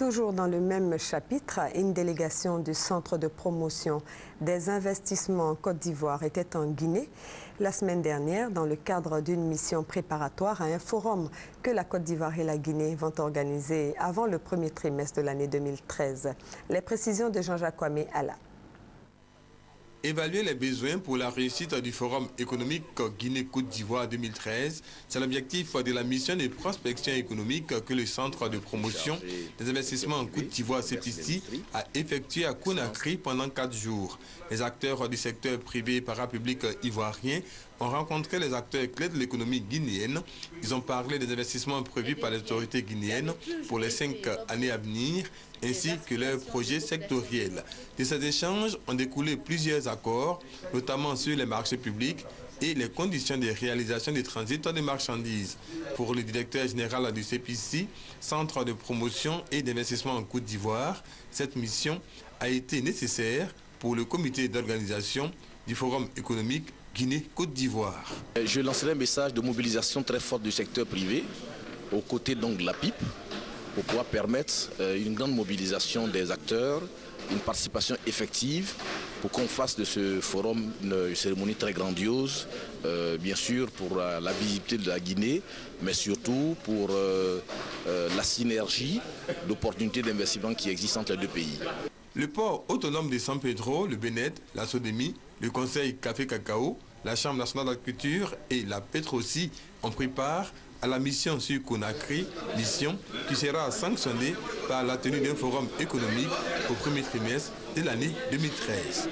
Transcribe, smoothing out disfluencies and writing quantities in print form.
Toujours dans le même chapitre, une délégation du Centre de promotion des investissements en Côte d'Ivoire était en Guinée la semaine dernière dans le cadre d'une mission préparatoire à un forum que la Côte d'Ivoire et la Guinée vont organiser avant le premier trimestre de l'année 2013. Les précisions de Jean-Jacques Kwame Alla. Évaluer les besoins pour la réussite du Forum économique Guinée-Côte d'Ivoire 2013, c'est l'objectif de la mission de prospection économique que le Centre de promotion des investissements en Côte d'Ivoire CEPICI a effectué à Conakry pendant 4 jours. Les acteurs du secteur privé et parapublic ivoirien ont rencontré les acteurs clés de l'économie guinéenne. Ils ont parlé des investissements prévus par les autorités guinéennes pour les 5 années à venir, ainsi que leurs projets sectoriels. De ces échanges ont découlé plusieurs accords, notamment sur les marchés publics et les conditions de réalisation des transits des marchandises. Pour le directeur général du CEPICI, Centre de promotion et d'investissement en Côte d'Ivoire, cette mission a été nécessaire pour le comité d'organisation du Forum économique Guinée-Côte d'Ivoire. Je lancerai un message de mobilisation très forte du secteur privé, aux côtés donc de la PIP, pour pouvoir permettre une grande mobilisation des acteurs, une participation effective, pour qu'on fasse de ce forum une cérémonie très grandiose, bien sûr pour la visibilité de la Guinée, mais surtout pour la synergie d'opportunités d'investissement qui existent entre les deux pays. Le port autonome de San Pedro, le BNED, la SODEMI, le Conseil Café-Cacao, la Chambre nationale d'agriculture et la Petroci ont pris part à la mission sur Conakry, mission qui sera sanctionnée par la tenue d'un forum économique au premier trimestre de l'année 2013.